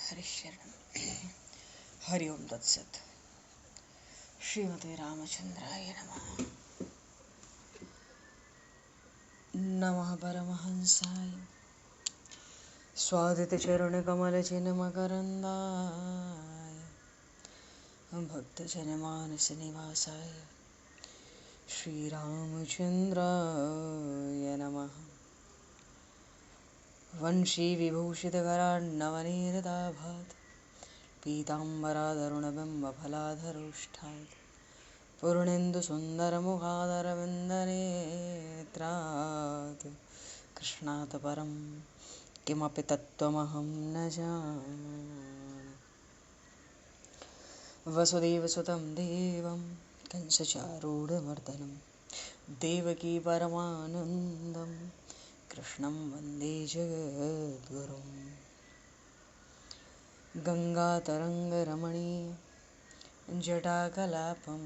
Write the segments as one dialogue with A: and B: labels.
A: हरिशरण हरि ओम तत्सत। श्रीमते रामचंद्राय नमः। नमः परमहंसाय स्वादितचरणकमलचिन्मकरन्दाय भक्तजनमानसनिवासाय श्रीरामचन्द्राय नमः। वंशीविभूषितकरान्नवनीरदाभात् पीताम्बराधरुणबिम्बफलाधरोष्ठात् पूर्णेन्दुसुन्दरमुखादरविन्दनेत्रात् कृष्णात् परं किमपि तत्त्वमहं न जाने। वसुदेवसुतं देवं कंसचारूढमर्दनं देवकी परमानन्दं कृष्णं वन्दे जगद्गुरुं। गङ्गातरङ्गरमणीय जटाकलापं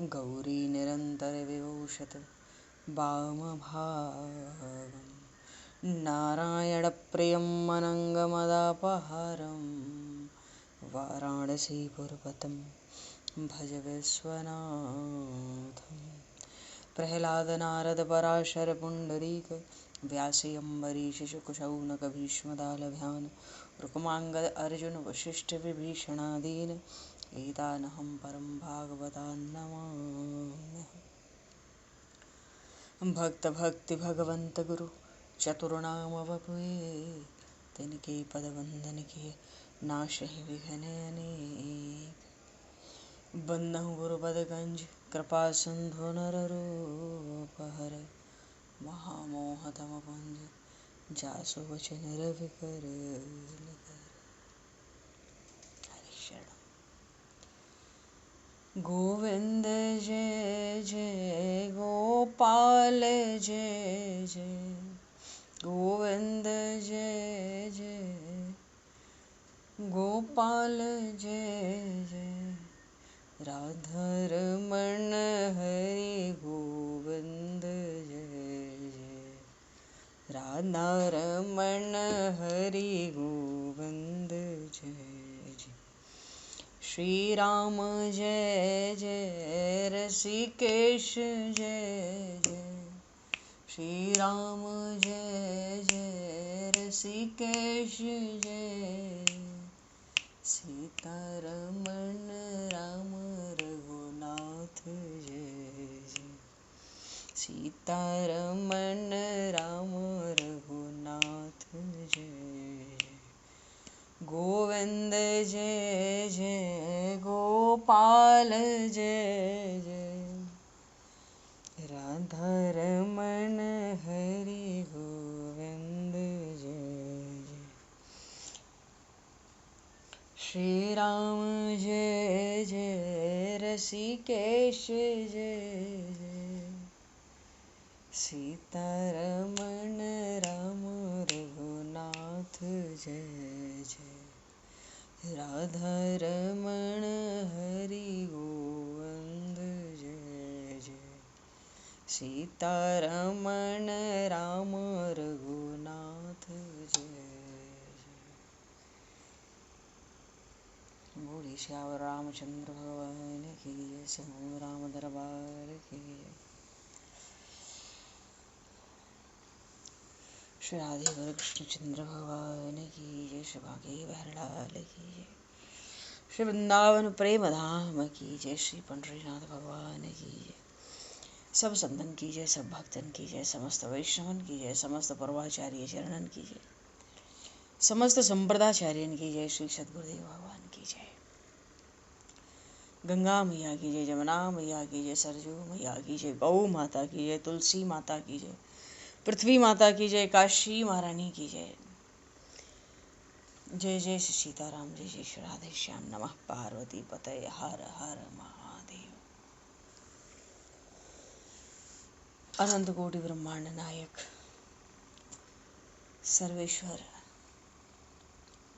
A: गौरीनिरन्तरविभूषत वामभागं नारायणप्रियं अनङ्गमदापहारं वाराणसीपुरपतं भज विश्वनाथं। प्रह्लादनारदपराशरपुण्डरीक व्यासि अम्बरीशशुकशौनकभीष्मदालभ्यान् रुक्माङ्गद अर्जुन वसिष्ठविभीषणादीन् एतानहं परं भागवतान् नमाम्यहम्। भक्त भक्ति भगवंत गुरु चतुर्नाम वपुए तिनके पद वंदन किए नाशहि विघ्न अनेक। बंदहु गुरुपद गंज कृपा सिंधु नररूप हर महामोह तम पुंज जासु वचन रवि कर। गोविंद जय जय गोपाल जय जय गोविंद जय जय गोपाल जय जय राधारमण हरि गोविंद जय जय राधारमण हरि गोविंद जय जय। श्री राम जय जय ऋषिकेश जय जय श्री राम जय जय ऋषिकेश जय सीतारमण राम रघुनाथ जय जय सीतारमण राम रघुनाथ जय जय। गोविंद जय जय गोपाल जय जय राधारमण हरि गोविंद जय जय। श्री राम जय जय ऋषिकेश जय जय सीतारमण राम रघुनाथ जय जय राधारमण हरि गोविंद जय जय सीतारमण राम रघुनाथ जय जय। बोले श्याम रामचंद्र भगवान की जय। समूह राम दरबार की जय। श्री राधे कृष्णचंद्र भगवान की जय। श्री भागे बहरलाल की जय। श्री वृंदावन प्रेम धाम की जय। श्री पंडरीनाथ भगवान की जय। सब संतन की जय, सब भक्तन की जय, समस्त वैष्णवन की जय, समस्त पूर्वाचार्य चरणन की जय, समस्त संप्रदाचार्यन की जय। श्री सद्गुरुदेव भगवान की जय। गंगा मैया की जय, जमुना मैया की जय, सरजू मैया की जय, गौ माता की जय, तुलसी माता की जय, पृथ्वी माता की जय, काशी महारानी की जय। जय जय श्री सीताराम, जय जय श्री राधे श्याम। नमः पार्वती पतये हर हर महादेव। अनंत कोटि ब्रह्मांड नायक सर्वेश्वर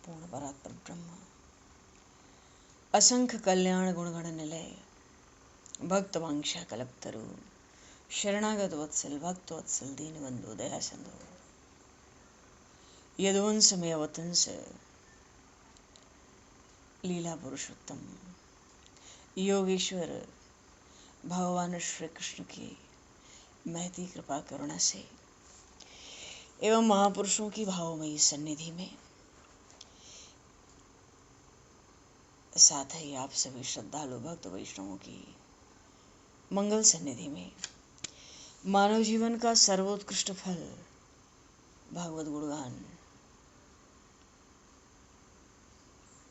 A: पूर्ण परात्पर ब्रह्म असंख्य कल्याण गुणगण निलय भक्त वांछा कल्पतरु शरणागत वत्सल भक्त वत्सल दीनबंधु दया सिंधु यदुवंश में अवतंस लीला पुरुषोत्तम योगेश्वर भगवान श्री कृष्ण की महती कृपा करुणा से एवं महापुरुषों की भावमयी सन्निधि में, साथ ही आप सभी श्रद्धालु भक्त वैष्णवों की मंगल सन्निधि में, मानव जीवन का सर्वोत्कृष्ट फल भागवत गुणगान,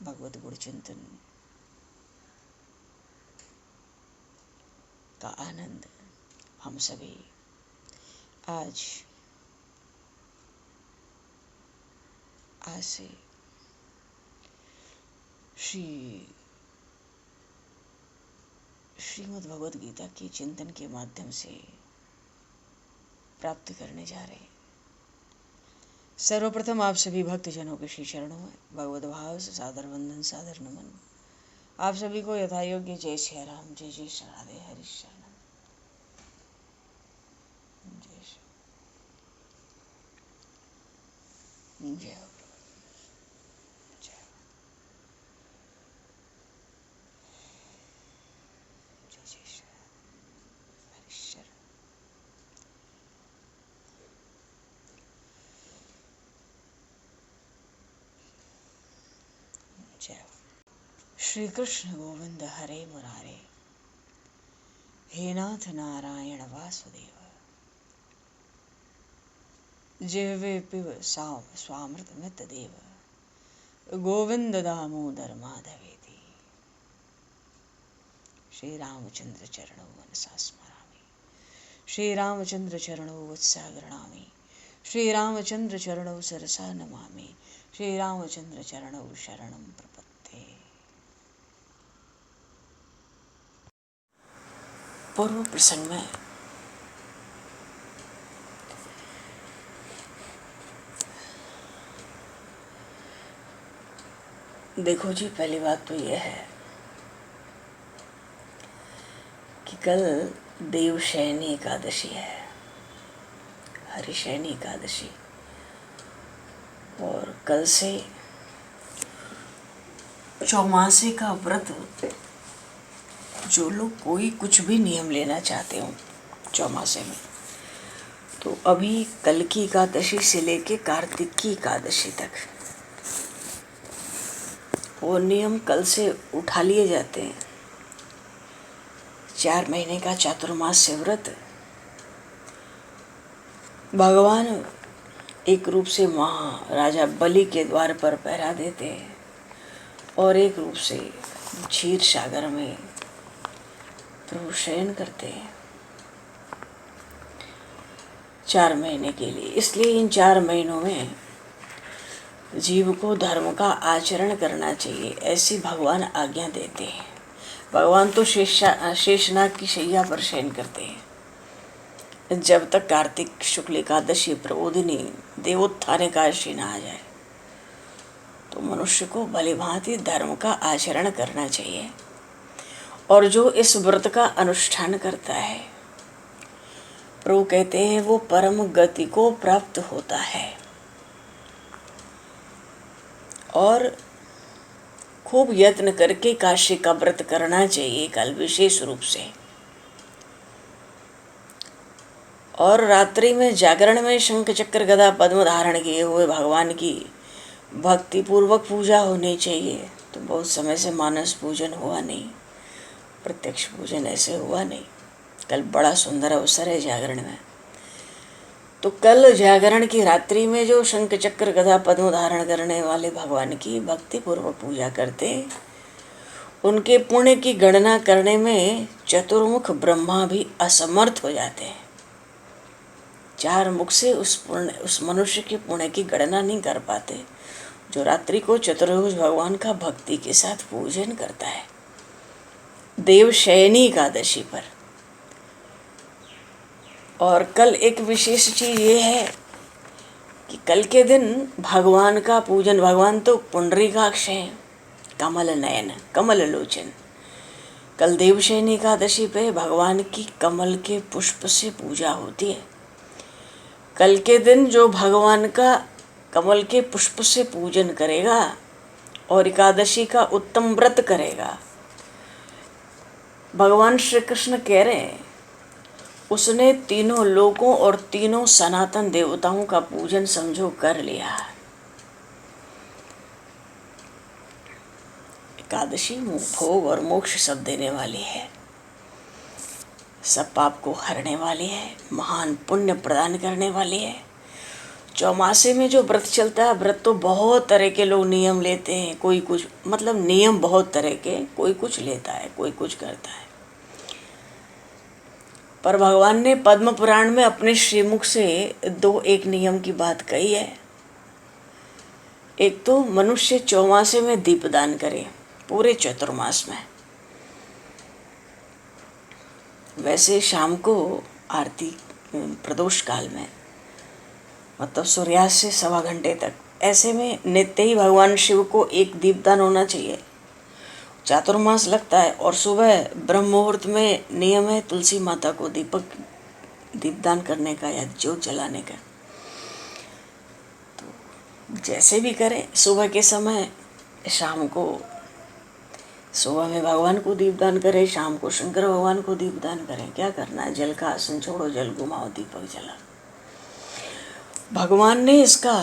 A: भगवत गुण चिंतन का आनंद हम सभी आज से श्रीमद् भगवद गीता के चिंतन के माध्यम से प्राप्त करने जा रहे हैं। सर्वप्रथम आप सभी भक्तजनों के श्री चरणों में भगवत भाव से सादर वंदन, सादर नमन। आप सभी को यथा योग्य जय श्री राम, जय जय श्री राधे, हरि शरणम, जय श्री जय हो। श्री कृष्ण गोविंद हरे मुरारे, हे नाथ नारायण वासुदेव, जिह्वे पिब स्वामृतमित देव, गोविंद दामोदर माधवेति। श्री रामचंद्र चरणौ मनसा स्मरामि, श्री रामचंद्र चरणौ वत्सा गृह्णामि, श्री रामचंद्र चरणौ सरसा नमामि, श्री रामचंद्र चरणौ शरणं प्रपद्ये। पूर्व प्रसंग में देखो जी, पहली बात तो यह है कि कल देवशयनी एकादशी है, हरिशयनी एकादशी, और कल से चौमासे का व्रत, जो लोग कोई कुछ भी नियम लेना चाहते हो चौमासे में, तो अभी कल की एकादशी से लेके कार्तिक की एकादशी तक वो नियम कल से उठा लिए जाते हैं। 4 महीने का चातुर्मास्य व्रत भगवान एक रूप से महाराजा बलि के द्वार पर पहरा देते हैं और एक रूप से क्षीर सागर में प्रभु शयन करते हैं 4 महीने के लिए। इसलिए इन 4 महीनों में जीव को धर्म का आचरण करना चाहिए, ऐसी भगवान आज्ञा देते हैं। भगवान तो शेषनाग की शैया पर शयन करते हैं जब तक कार्तिक शुक्ल एकादशी प्रबोधिनी देवोत्थान एकादशी ना आ जाए। तो मनुष्य को भलीभांति धर्म का आचरण करना चाहिए, और जो इस व्रत का अनुष्ठान करता है, प्रभु कहते हैं, वो परम गति को प्राप्त होता है। और खूब यत्न करके काशी का व्रत करना चाहिए कल विशेष रूप से। और रात्रि में जागरण में शंख चक्र गदा पद्म धारण किए हुए भगवान की भक्ति पूर्वक पूजा होनी चाहिए। तो बहुत समय से मानस पूजन हुआ नहीं, प्रत्यक्ष पूजन ऐसे हुआ नहीं। कल बड़ा सुंदर अवसर है जागरण में। तो कल जागरण की रात्रि में जो शंख चक्र गदा पद्म धारण करने वाले भगवान की भक्ति पूर्वक पूजा करते, उनके पुण्य की गणना करने में चतुर्मुख ब्रह्मा भी असमर्थ हो जाते हैं। 4 मुख से उस मनुष्य के पुण्य की गणना नहीं कर पाते जो रात्रि को चतुर्भुज भगवान का भक्ति के साथ पूजन करता है देवशयनी एकादशी पर। और कल एक विशेष चीज ये है कि कल के दिन भगवान का पूजन, भगवान तो पुंडरीकाक्ष हैं, कमल नयन, कमल लोचन। कल देवशयनी एकादशी पे भगवान की कमल के पुष्प से पूजा होती है। कल के दिन जो भगवान का कमल के पुष्प से पूजन करेगा और एकादशी का उत्तम व्रत करेगा। भगवान श्री कृष्ण कह रहे हैं उसने तीनों लोकों और तीनों सनातन देवताओं का पूजन समझो कर लिया। एकादशी भोग और मोक्ष सब देने वाली है, सब पाप को हरने वाली है, महान पुण्य प्रदान करने वाली है। चौमासे में जो व्रत चलता है, व्रत तो बहुत तरह के लोग नियम लेते हैं, कोई कुछ मतलब नियम बहुत तरह के, कोई कुछ लेता है, कोई कुछ करता है। पर भगवान ने पद्म पुराण में अपने श्रीमुख से एक नियम की बात कही है। एक तो मनुष्य चौमासे में दीपदान करे, पूरे चतुर्मास में। वैसे शाम को आरती प्रदोष काल में, मतलब सूर्यास्त से 1.25 घंटे तक, ऐसे में नित्य ही भगवान शिव को एक दीपदान होना चाहिए। चातुर्मास लगता है और सुबह ब्रह्म मुहूर्त में नियम है तुलसी माता को दीपदान करने का या ज्योत जलाने का। तो जैसे भी करें, सुबह के समय, शाम को सुबह में भगवान को दीपदान करें, शाम को शंकर भगवान को दीपदान करें। क्या करना है, जल का आसन छोड़ो, जल घुमाओ, दीपक जला। भगवान ने इसका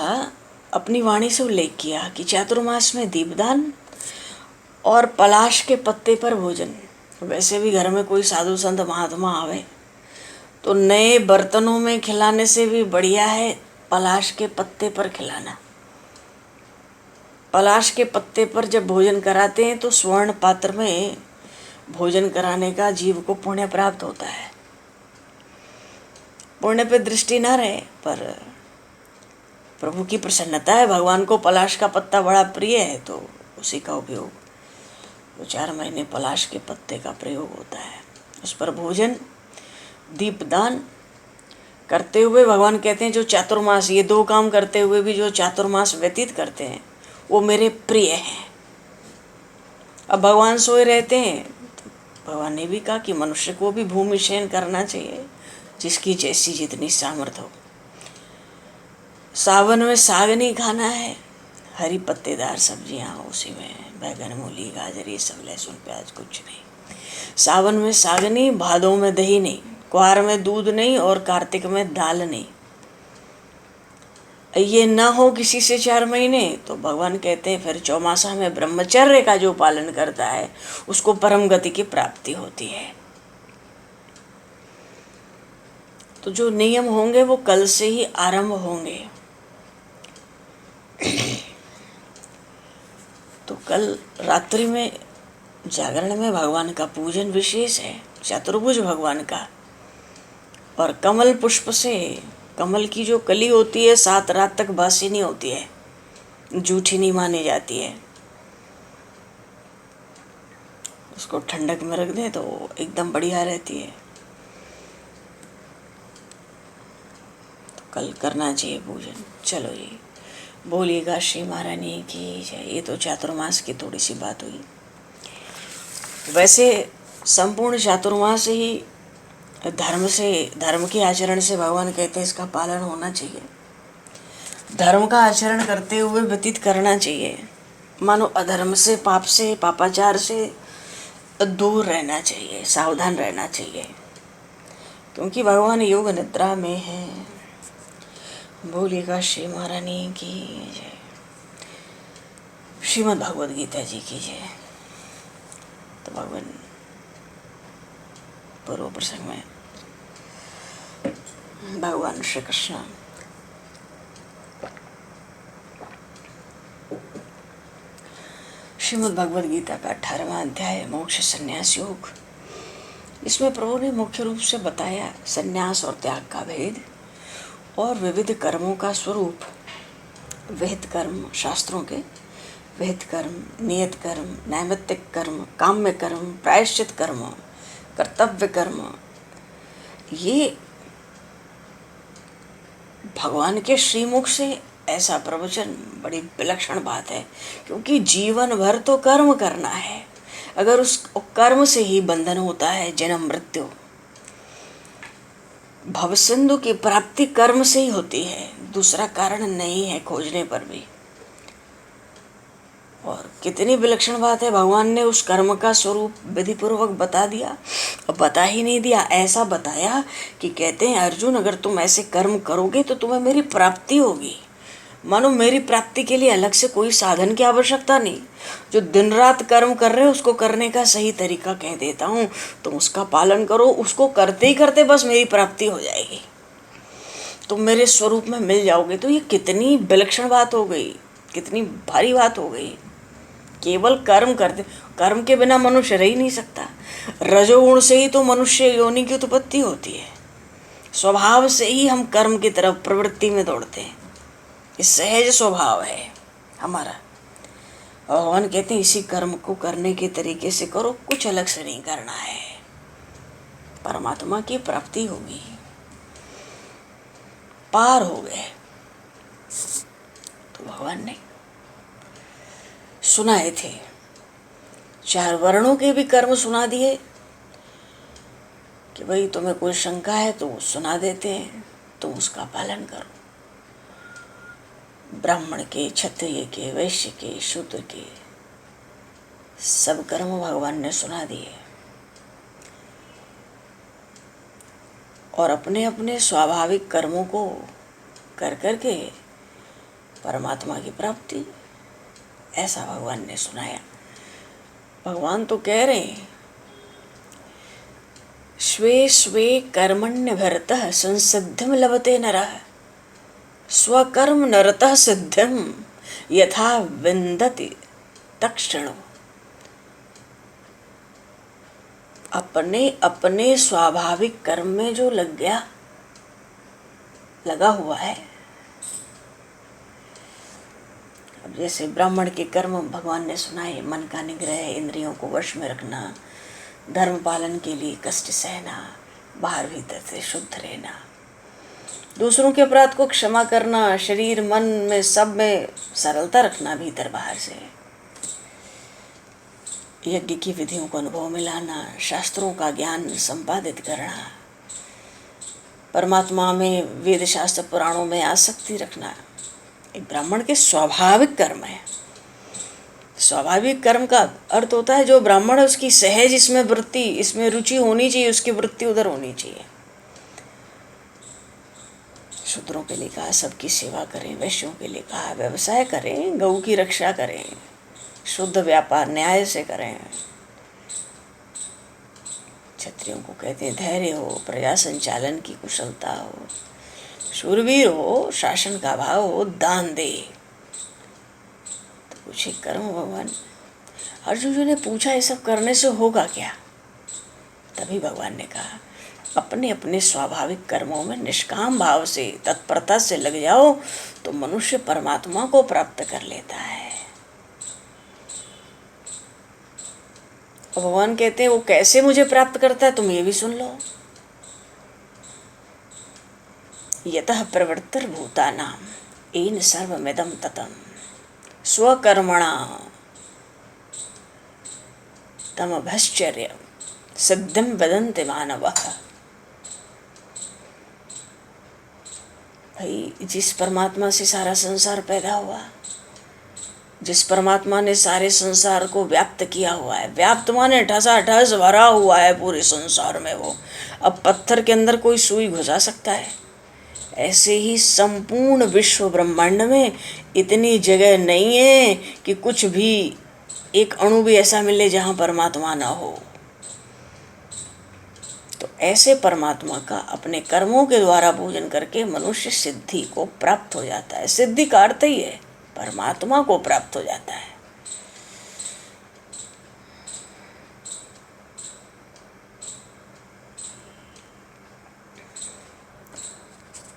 A: अपनी वाणी से उल्लेख किया कि चातुर्मास में दीपदान और पलाश के पत्ते पर भोजन। वैसे भी घर में कोई साधु संत महात्मा आवे तो नए बर्तनों में खिलाने से भी बढ़िया है पलाश के पत्ते पर खिलाना। पलाश के पत्ते पर जब भोजन कराते हैं तो स्वर्ण पात्र में भोजन कराने का जीव को पुण्य प्राप्त होता है। पुण्य पे दृष्टि ना रहे, पर प्रभु की प्रसन्नता है, भगवान को पलाश का पत्ता बड़ा प्रिय है, तो उसी का उपयोग, तो 4 महीने पलाश के पत्ते का प्रयोग होता है। उस पर भोजन, दीपदान करते हुए भगवान कहते हैं जो चातुर्मास, ये 2 काम करते हुए भी जो चातुर्मास व्यतीत करते हैं वो मेरे प्रिय हैं। अब भगवान सोए रहते हैं, तो भगवान ने भी कहा कि मनुष्य को भी भूमि शयन करना चाहिए, जिसकी जैसी जितनी सामर्थ्य हो। सावन में साग नहीं खाना है, हरी पत्तेदार सब्जियां, उसी में बैगन, मूली, गाजर, ये सब, लहसुन प्याज कुछ नहीं। सावन में साग नहीं, भादों में दही नहीं, कुआर में दूध नहीं और कार्तिक में दाल नहीं। ये ना हो किसी से 4 महीने, तो भगवान कहते हैं फिर चौमासा में ब्रह्मचर्य का जो पालन करता है उसको परम गति की प्राप्ति होती है। तो जो नियम होंगे वो कल से ही आरंभ होंगे। तो कल रात्रि में जागरण में भगवान का पूजन विशेष है, चतुर्भुज भगवान का। और कमल पुष्प से, कमल की जो कली होती है 7 रात तक बासी नहीं होती है, जूठी नहीं मानी जाती है। उसको ठंडक में रख दें तो एकदम बढ़िया रहती है। तो कल करना चाहिए पूजन। चलो जी, बोलिएगा श्री महारानी की जय। ये तो चातुर्मास की थोड़ी सी बात हुई। वैसे संपूर्ण चातुर्मास ही धर्म के आचरण से भगवान कहते हैं इसका पालन होना चाहिए। धर्म का आचरण करते हुए व्यतीत करना चाहिए। मानो अधर्म से, पाप से, पापाचार से दूर रहना चाहिए, सावधान रहना चाहिए, क्योंकि भगवान योग निद्रा में है। बोलिएगा श्री महारानी की जय। श्रीमद् भगवद गीता जी की जय। तो भगवान पूर्व प्रसंग में भगवान श्री कृष्ण श्रीमद् भगवद गीता का 18वां अध्याय मोक्ष संन्यास योग। इसमें प्रभु ने मुख्य रूप से बताया संन्यास और त्याग का भेद और विविध कर्मों का स्वरूप। विहित कर्म, शास्त्रों के विहित कर्म, नियत कर्म, नैमित्तिक कर्म, काम्य कर्म, प्रायश्चित कर्म, कर्तव्य कर्म, ये भगवान के श्रीमुख से ऐसा प्रवचन बड़ी विलक्षण बात है, क्योंकि जीवन भर तो कर्म करना है। अगर उस कर्म से ही बंधन होता है, जन्म मृत्यु, भवसिंधु की प्राप्ति कर्म से ही होती है, दूसरा कारण नहीं है खोजने पर भी। और कितनी विलक्षण बात है, भगवान ने उस कर्म का स्वरूप विधि पूर्वक बता दिया। और बता ही नहीं दिया, ऐसा बताया कि कहते हैं अर्जुन अगर तुम ऐसे कर्म करोगे तो तुम्हें मेरी प्राप्ति होगी। मानो मेरी प्राप्ति के लिए अलग से कोई साधन की आवश्यकता नहीं। जो दिन रात कर्म कर रहे हो उसको करने का सही तरीका कह देता हूँ, तुम उसका पालन करो, उसको करते ही करते बस मेरी प्राप्ति हो जाएगी, तुम मेरे स्वरूप में मिल जाओगे। तो ये कितनी विलक्षण बात हो गई, कितनी भारी बात हो गई। केवल कर्म करते, कर्म के बिना मनुष्य रह ही नहीं सकता। रजोगुण से ही तो मनुष्य योनि की उत्पत्ति होती है। स्वभाव से ही हम कर्म की तरफ प्रवृत्ति में दौड़ते हैं, ये सहज स्वभाव है हमारा। भगवान कहते हैं इसी कर्म को करने के तरीके से करो, कुछ अलग से नहीं करना है, परमात्मा की प्राप्ति होगी। पार हो गए। तो भगवान ने सुनाए थे, 4 वर्णों के भी कर्म सुना दिए कि भाई तुम्हें कोई शंका है तो सुना देते हैं, तुम उसका पालन करो। ब्राह्मण के, क्षत्रिय के, वैश्य के, शूद्र के सब कर्म भगवान ने सुना दिए। और अपने अपने स्वाभाविक कर्मों को कर करके परमात्मा की प्राप्ति, ऐसा भगवान ने सुनाया। भगवान तो कह रहे हैं स्वे स्वे कर्मण्यभिरतः संसिद्धिं लभते नरः स्वकर्म नरतः सिद्धिं यथा विन्दति तत्क्षणो। अपने अपने स्वाभाविक कर्म में जो लगा हुआ है। अब जैसे ब्राह्मण के कर्म भगवान ने सुनाए, मन का निग्रह, इंद्रियों को वश में रखना, धर्म पालन के लिए कष्ट सहना, बाहर भीतर से शुद्ध रहना, दूसरों के अपराध को क्षमा करना, शरीर मन में सब में सरलता रखना भीतर बाहर से, यज्ञ की विधियों को अनुभव में लाना, शास्त्रों का ज्ञान संपादित करना, परमात्मा में, वेद शास्त्र पुराणों में आसक्ति रखना, एक ब्राह्मण के स्वाभाविक कर्म है। स्वाभाविक कर्म का अर्थ होता है जो ब्राह्मण है उसकी सहज इसमें वृत्ति, इसमें रुचि होनी चाहिए, उसकी वृत्ति उधर होनी चाहिए। शूद्रों के लिए कहा सबकी सेवा करें, वैश्यों के लिए कहा व्यवसाय करें, गऊ की रक्षा करें, शुद्ध व्यापार न्याय से करें। क्षत्रियों को कहते हैं धैर्य हो, प्रजा संचालन की कुशलता हो, शूरवीर हो, शासन का भाव हो, दान दे। तो पूछे कर्म भगवान, अर्जुन जी ने पूछा ये सब करने से होगा क्या? तभी भगवान ने कहा अपने अपने स्वाभाविक कर्मों में निष्काम भाव से, तत्परता से लग जाओ तो मनुष्य परमात्मा को प्राप्त कर लेता है। और भगवान कहते हैं वो कैसे मुझे प्राप्त करता है, तुम ये भी सुन लो। यतः प्रवृत्तिर्भूतानां येन सर्वमिदं ततं स्वकर्मणा तमभश्चर्य सिद्धिं वदन्ति मानवः। भाई जिस परमात्मा से सारा संसार पैदा हुआ, जिस परमात्मा ने सारे संसार को व्याप्त किया हुआ है, व्याप्त माने ठसाठस भरा हुआ है पूरे संसार में, वो अब पत्थर के अंदर कोई सुई घुसा सकता है? ऐसे ही संपूर्ण विश्व ब्रह्मांड में इतनी जगह नहीं है कि कुछ भी एक अणु भी ऐसा मिले जहाँ परमात्मा ना हो। तो ऐसे परमात्मा का अपने कर्मों के द्वारा पूजन करके मनुष्य सिद्धि को प्राप्त हो जाता है। सिद्धि का अर्थ ही है परमात्मा को प्राप्त हो जाता है।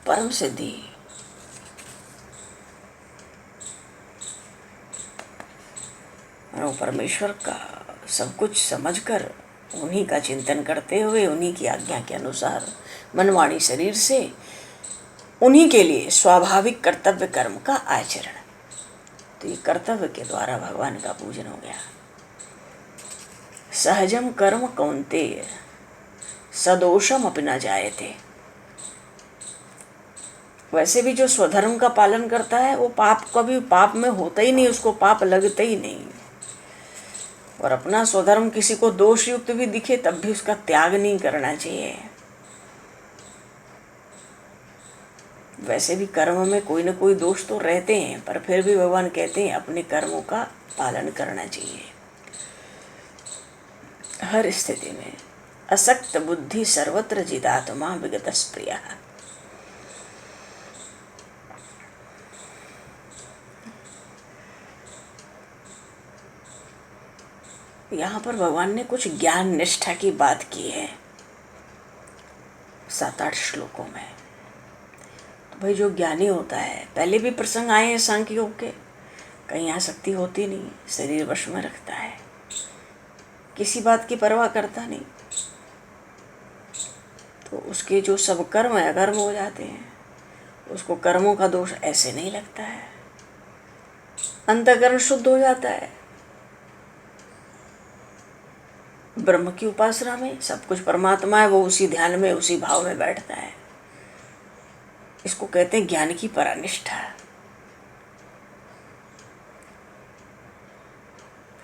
A: परम सिद्धि परमेश्वर का सब कुछ समझकर, उन्हीं का चिंतन करते हुए, उन्हीं की आज्ञा के अनुसार मन वाणी शरीर से उन्हीं के लिए स्वाभाविक कर्तव्य कर्म का आचरण। तो ये कर्तव्य के द्वारा भगवान का पूजन हो गया। सहजम कर्म कौन्तेय सदोषम अपि न जायते। वैसे भी जो स्वधर्म का पालन करता है वो पाप कभी पाप में होता ही नहीं, उसको पाप लगता ही नहीं। और अपना स्वधर्म किसी को दोष युक्त भी दिखे तब भी उसका त्याग नहीं करना चाहिए। वैसे भी कर्म में कोई न कोई दोष तो रहते हैं, पर फिर भी भगवान कहते हैं अपने कर्मों का पालन करना चाहिए हर स्थिति में। असक्त बुद्धि सर्वत्र जिदात्मा विगत प्रिय। यहाँ पर भगवान ने कुछ ज्ञान निष्ठा की बात की है 7-8 श्लोकों में। तो भाई जो ज्ञानी होता है, पहले भी प्रसंग आए हैं सांख्य योग के, कहीं आसक्ति होती नहीं, शरीर वश में रखता है, किसी बात की परवाह करता नहीं, तो उसके जो सब कर्म है अकर्म हो जाते हैं, उसको कर्मों का दोष ऐसे नहीं लगता है, अंतःकरण शुद्ध हो जाता है। ब्रह्म की उपासना में सब कुछ परमात्मा है, वो उसी ध्यान में उसी भाव में बैठता है। इसको कहते हैं ज्ञान की परानिष्ठा।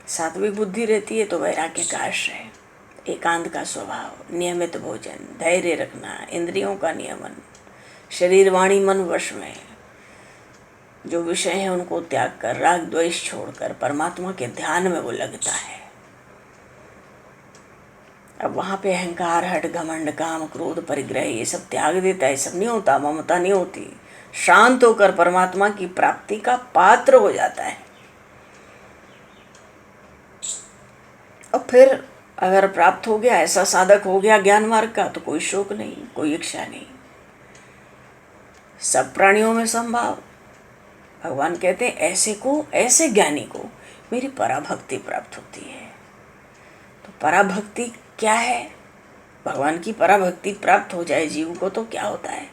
A: सात्विक बुद्धि रहती है तो वैराग्य का आश्रय, एकांत का स्वभाव, नियमित भोजन, धैर्य रखना, इंद्रियों का नियमन, शरीर वाणी मन वश में, जो विषय है उनको त्याग कर, राग द्वेष छोड़कर परमात्मा के ध्यान में वो लगता है। अब वहाँ पे अहंकार, हट, घमंड, काम, क्रोध, परिग्रह ये सब त्याग देता है, सब नहीं होता, ममता नहीं होती, शांत होकर परमात्मा की प्राप्ति का पात्र हो जाता है। और फिर अगर प्राप्त हो गया, ऐसा साधक हो गया ज्ञान मार्ग का, तो कोई शोक नहीं, कोई इच्छा नहीं, सब प्राणियों में संभाव। भगवान कहते हैं ऐसे को, ऐसे ज्ञानी को मेरी पराभक्ति प्राप्त होती है। तो पराभक्ति क्या है? भगवान की पराभक्ति प्राप्त हो जाए जीव को तो क्या होता है?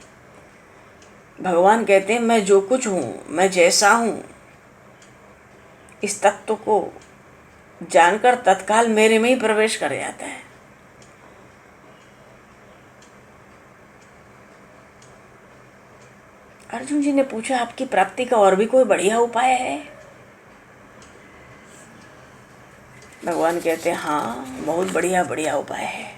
A: भगवान कहते हैं मैं जो कुछ हूँ, मैं जैसा हूँ, इस तत्व को जानकर तत्काल मेरे में ही प्रवेश कर जाता है। अर्जुन जी ने पूछा आपकी प्राप्ति का और भी कोई बढ़िया उपाय है? भगवान कहते हैं हाँ, बहुत बढ़िया बढ़िया उपाय है।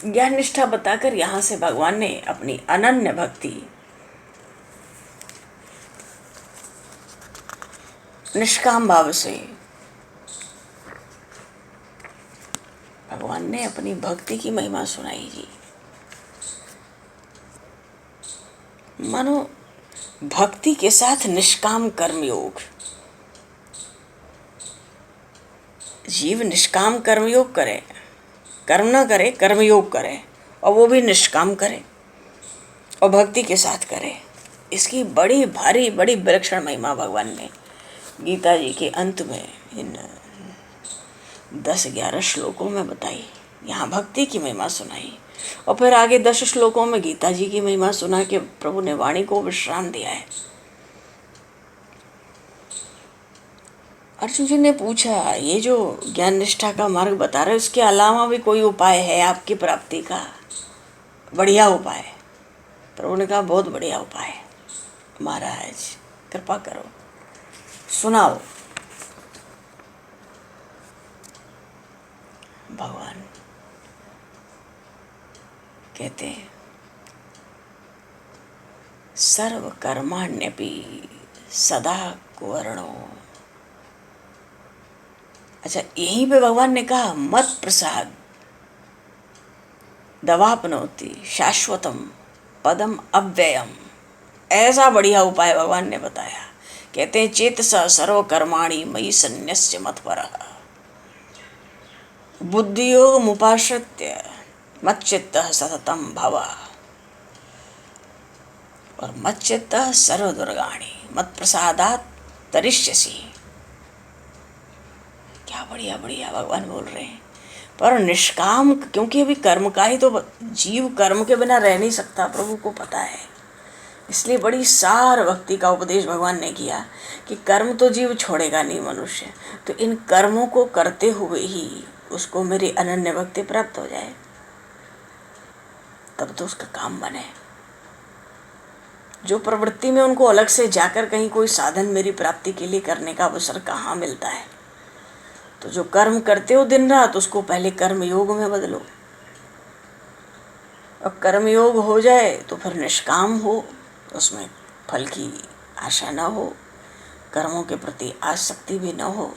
A: ज्ञान निष्ठा बताकर यहाँ से भगवान ने अपनी अनन्य भक्ति, निष्काम भाव से भगवान ने अपनी भक्ति की महिमा सुनाई जी। मानो भक्ति के साथ निष्काम कर्मयोग, जीव निष्काम कर्मयोग करे, कर्म न करे, कर्मयोग करे, और वो भी निष्काम करे और भक्ति के साथ करे। इसकी बड़ी भारी बड़ी विलक्षण महिमा भगवान ने गीता जी के अंत में इन 10-11 श्लोकों में बताई। यहाँ भक्ति की महिमा सुनाई और फिर आगे 10 श्लोकों में गीता जी की महिमा सुना के प्रभु ने वाणी को विश्राम दिया है। अर्जुन जी ने पूछा ये जो ज्ञान निष्ठा का मार्ग बता रहे, इसके अलावा भी कोई उपाय है आपकी प्राप्ति का? बढ़िया उपाय? प्रभु ने कहा बहुत बढ़िया उपाय। महाराज कृपा करो, सुनाओ। भगवान कहते हैं सर्व कर्माण्यपि सदा कुवर्णो। अच्छा, यहीं पे भगवान ने कहा मत प्रसाद दवापनोति शाश्वतम पदम अव्ययम। ऐसा बढ़िया उपाय भगवान ने बताया। कहते हैं चेतसा सर्व कर्माणि मयि सन्न्यस्य मत्परः बुद्धियोग मुपाश्रित्य मच्चित्तः सततं भव और मच्चित्तः सर्वदुर्गाणि मत्प्रसादात् तरिष्यसि। क्या बढ़िया बढ़िया भगवान बोल रहे हैं। पर निष्काम, क्योंकि अभी कर्म का ही तो, जीव कर्म के बिना रह नहीं सकता, प्रभु को पता है। इसलिए बड़ी सार भक्ति का उपदेश भगवान ने किया कि कर्म तो जीव छोड़ेगा नहीं मनुष्य, तो इन कर्मों को करते हुए ही उसको मेरी अनन्य भक्ति प्राप्त हो जाए, तब तो उसका काम बने। जो प्रवृत्ति में उनको अलग से जाकर कहीं कोई साधन मेरी प्राप्ति के लिए करने का अवसर कहाँ मिलता है। तो जो कर्म करते हो दिन रात, उसको पहले कर्म योग में बदलो। अब कर्म योग हो जाए तो फिर निष्काम हो, उसमें फल की आशा न हो, कर्मों के प्रति आसक्ति भी न हो।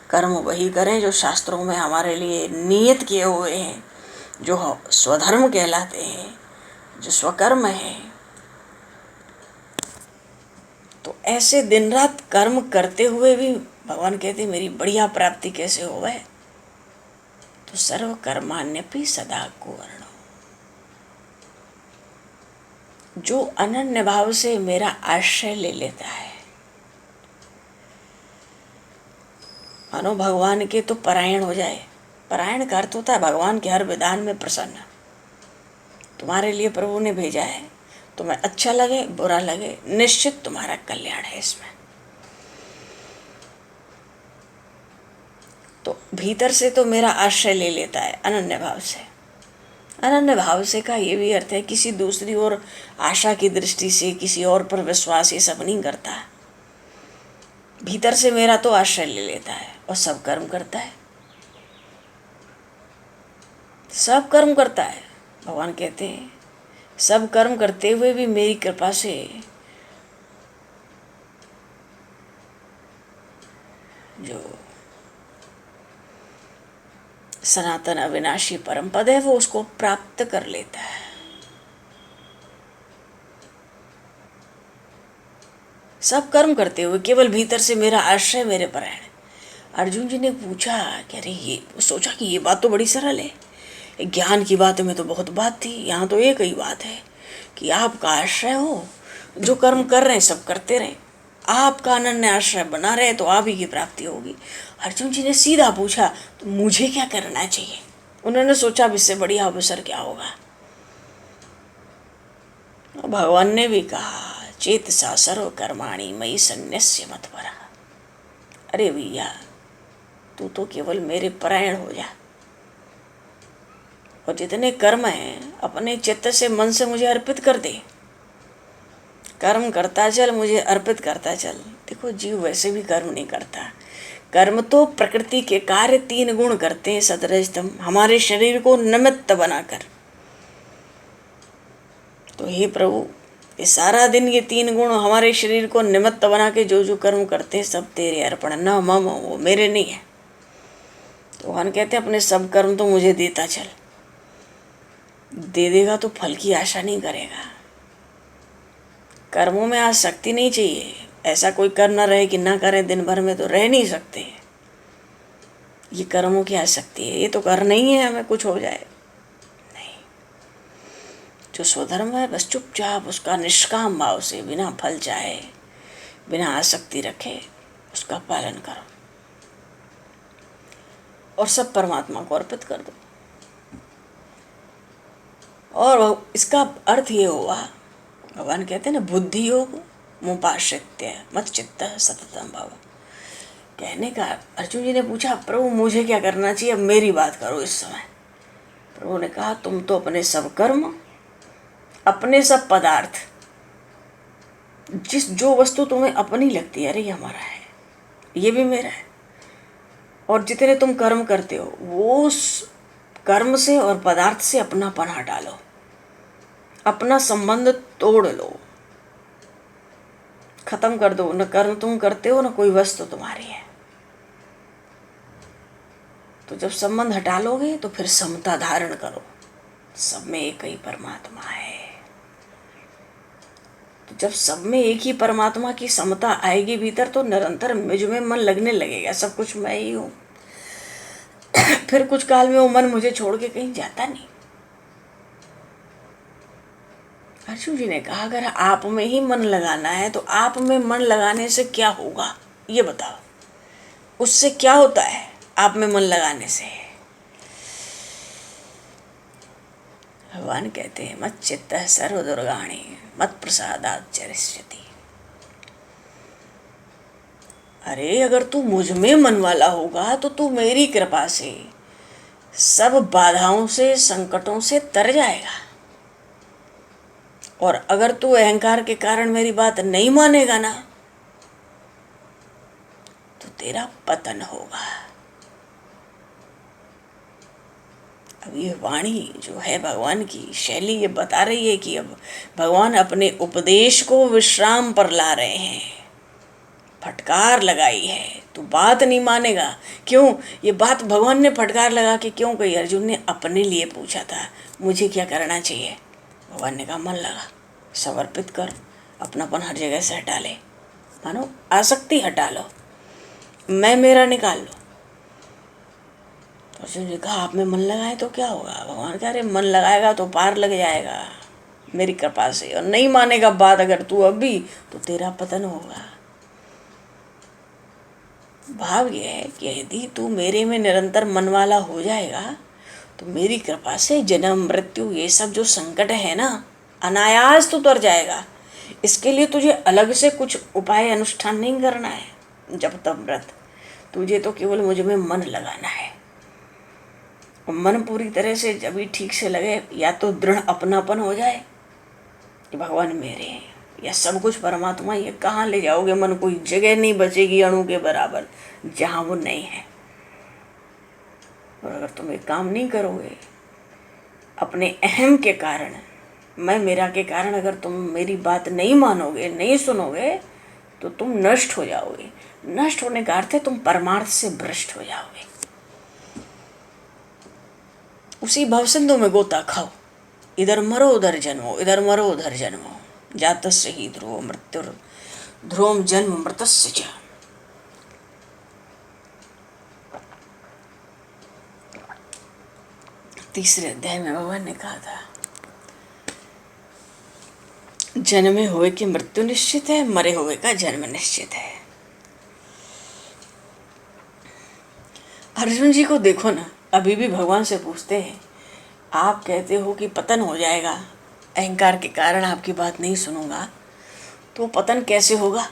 A: कर्म वही करें जो शास्त्रों में हमारे लिए नियत किए हुए हैं, जो स्वधर्म कहलाते हैं, जो स्वकर्म है। तो ऐसे दिन रात कर्म करते हुए भी भगवान कहते मेरी बढ़िया प्राप्ति कैसे होवे, तो सर्व कर्माण्यपि सदा कुर्वणो। जो अनन्य भाव से मेरा आश्रय ले लेता है, मानो भगवान के तो परायण हो जाए। परायण का अर्थ होता है भगवान के हर विधान में प्रसन्न। तुम्हारे लिए प्रभु ने भेजा है, तुम्हें अच्छा लगे बुरा लगे, निश्चित तुम्हारा कल्याण है इसमें। तो भीतर से तो मेरा आश्रय ले लेता है अनन्य भाव से। अनन्य भाव से का ये भी अर्थ है किसी दूसरी ओर आशा की दृष्टि से किसी और पर विश्वास ये सब नहीं करता। भीतर से मेरा तो आश्रय ले लेता है और सब कर्म करता है, सब कर्म करता है। भगवान कहते हैं सब कर्म करते हुए भी मेरी कृपा से जो सनातन अविनाशी परम पद है वो उसको प्राप्त कर लेता है। सब कर्म करते हुए केवल भीतर से मेरा आश्रय मेरे पर है। अर्जुन जी ने पूछा कि अरे ये, सोचा कि ये बात तो बड़ी सरल है, ज्ञान की बात में तो बहुत बात थी, यहाँ तो एक ही बात है कि आपका आश्रय हो, जो कर्म कर रहे हैं सब करते रहें, आपका अनन्य आश्रय बना रहे तो आप ही की प्राप्ति होगी। अर्जुन जी ने सीधा पूछा तो मुझे क्या करना चाहिए। उन्होंने सोचा इससे बढ़िया अवसर क्या होगा। भगवान ने भी कहा चेतसा सर्व कर्माणि मयि सन्न्यस्य मत्परः। अरे भैया तू तो केवल मेरे परायण हो जा और जितने कर्म हैं अपने चित्त से मन से मुझे अर्पित कर दे। कर्म करता चल, मुझे अर्पित करता चल। देखो जीव वैसे भी कर्म नहीं करता। कर्म तो प्रकृति के कार्य 3 गुण करते हैं, सतरजतम, हमारे शरीर को निमित्त बनाकर। तो हे प्रभु ये सारा दिन ये 3 गुण हमारे शरीर को निमित्त बना के जो जो कर्म करते हैं सब तेरे अर्पण, न मम, वो मेरे नहीं है। तो भगवान कहते हैं अपने सब कर्म तो मुझे देता चल। दे देगा तो फल की आशा नहीं करेगा। कर्मों में आसक्ति नहीं चाहिए। ऐसा कोई कर्म न रहे कि ना करें, दिन भर में तो रह नहीं सकते। ये कर्मों की आसक्ति है, ये तो कर नहीं है हमें कुछ हो जाए, नहीं। जो स्वधर्म है बस चुपचाप उसका निष्काम भाव से बिना फल चाहे, बिना आसक्ति रखे उसका पालन करो और सब परमात्मा को अर्पित कर दो। और इसका अर्थ ये हुआ, भगवान कहते हैं ना बुद्धि योग मुपाश्रित्य मत चित्त सततम भव। कहने का अर्जुन जी ने पूछा प्रभु मुझे क्या करना चाहिए, अब मेरी बात करो इस समय। प्रभु ने कहा तुम तो अपने सब कर्म, अपने सब पदार्थ, जो वस्तु तुम्हें अपनी लगती है, अरे ये हमारा है, ये भी मेरा है, और जितने तुम कर्म करते हो वो उस कर्म से और पदार्थ से अपनापन हटा लो, अपना संबंध तोड़ लो, खत्म कर दो। न कर्म तुम करते हो न कोई वस्तु तुम्हारी है। तो जब संबंध हटा लोगे तो फिर समता धारण करो, सब में एक ही परमात्मा है। तो जब सब में एक ही परमात्मा की समता आएगी भीतर तो निरंतर मुझ में मन लगने लगेगा, सब कुछ मैं ही हूँ। फिर कुछ काल में वो मन मुझे छोड़ के कहीं जाता नहीं। अर्जुन जी ने कहा अगर आप में ही मन लगाना है तो आप में मन लगाने से क्या होगा ये बताओ, उससे क्या होता है आप में मन लगाने से। भगवान कहते हैं मत चित्तः सर्व दुर्गाणि मत प्रसादात् चरिष्यति। अरे अगर तू मुझ में मन वाला होगा तो तू मेरी कृपा से सब बाधाओं से संकटों से तर जाएगा। और अगर तू अहंकार के कारण मेरी बात नहीं मानेगा ना तो तेरा पतन होगा। अब ये वाणी जो है भगवान की शैली ये बता रही है कि अब भगवान अपने उपदेश को विश्राम पर ला रहे हैं। फटकार लगाई है, तू बात नहीं मानेगा। क्यों ये बात भगवान ने फटकार लगा के क्यों कही? अर्जुन ने अपने लिए पूछा था, मुझे क्या करना चाहिए? भगवान ने कहा मन लगा, समर्पित कर, अपनापन हर जगह से हटा ले, मानो आसक्ति हटा लो, मैं मेरा निकाल लो। अर्जुन ने कहा आप में मन लगाए तो क्या होगा? भगवान कह रहे मन लगाएगा तो पार लग जाएगा मेरी कृपा से, और नहीं मानेगा बात अगर तू अभी तो तेरा पतन होगा। भाव यह है कि यदि तू मेरे में निरंतर मन वाला हो जाएगा तो मेरी कृपा से जन्म मृत्यु ये सब जो संकट है ना अनायास तू तर जाएगा। इसके लिए तुझे अलग से कुछ उपाय अनुष्ठान नहीं करना है, जब तब व्रत, तुझे तो केवल मुझ में मन लगाना है। मन पूरी तरह से जब भी ठीक से लगे, या तो दृढ़ अपनापन हो जाए कि भगवान मेरे हैं या सब कुछ परमात्मा, ये कहाँ ले जाओगे मन? कोई जगह नहीं बचेगी अणु के बराबर जहाँ वो नहीं है। और अगर तुम एक काम नहीं करोगे अपने अहम के कारण, मैं मेरा के कारण, अगर तुम मेरी बात नहीं मानोगे, नहीं सुनोगे तो तुम नष्ट हो जाओगे। नष्ट होने का अर्थ है तुम परमार्थ से भ्रष्ट हो जाओगे। उसी भवसिंधु में गोता खाओ, इधर मरो उधर जन्मो, इधर मरो उधर जन्मो, जातस्य ही ध्रुव मृत्यु ध्रुवम जन्म मृतस्य च। तीसरे अध्याय में भगवान ने कहा था जन्मे हुए की मृत्यु निश्चित है, मरे हुए का जन्म निश्चित है। अर्जुन जी को देखो ना, अभी भी भगवान से पूछते हैं आप कहते हो कि पतन हो जाएगा, अहंकार के कारण आपकी बात नहीं सुनूंगा, तो पतन कैसे होगा?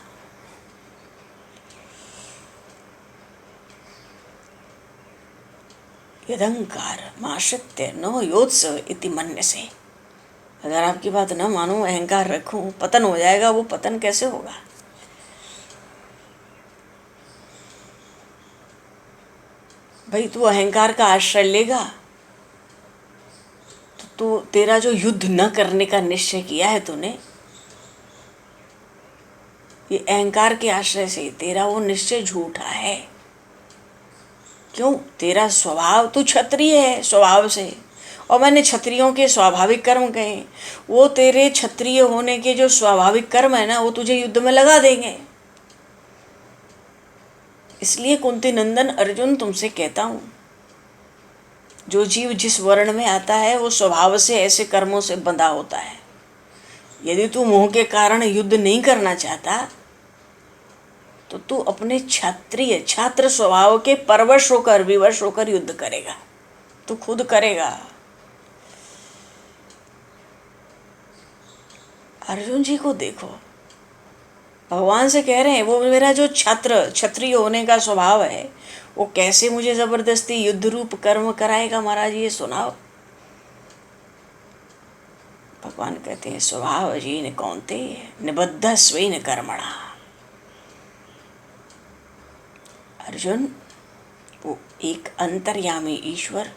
A: यदंकार माश्रित्य नो योत्सव इति मन्य से, अगर आपकी बात न मानूं, अहंकार रखूं, पतन हो जाएगा, वो पतन कैसे होगा? भाई तू अहंकार का आश्रय लेगा तो तू तेरा जो युद्ध न करने का निश्चय किया है तूने, ये अहंकार के आश्रय से तेरा वो निश्चय झूठा है। क्यों? तेरा स्वभाव, तू क्षत्रिय है स्वभाव से, और मैंने क्षत्रियों के स्वाभाविक कर्म कहे, वो तेरे क्षत्रिय होने के जो स्वाभाविक कर्म है ना वो तुझे युद्ध में लगा देंगे। इसलिए कुंती नंदन अर्जुन तुमसे कहता हूं, जो जीव जिस वर्ण में आता है वो स्वभाव से ऐसे कर्मों से बंधा होता है। यदि तू मोह के कारण युद्ध नहीं करना चाहता तो तू अपने क्षत्रिय छात्र स्वभाव के परवश होकर, विवश होकर युद्ध करेगा, तू खुद करेगा। अर्जुन जी को देखो, भगवान से कह रहे हैं वो मेरा जो क्षत्रिय होने का स्वभाव है वो कैसे मुझे जबरदस्ती युद्ध रूप कर्म कराएगा महाराज, ये सुनाओ। भगवान कहते हैं स्वभाव जीन कौनते निबद्ध स्वेन कर्मणा। अर्जुन, वो एक अंतर्यामी ईश्वर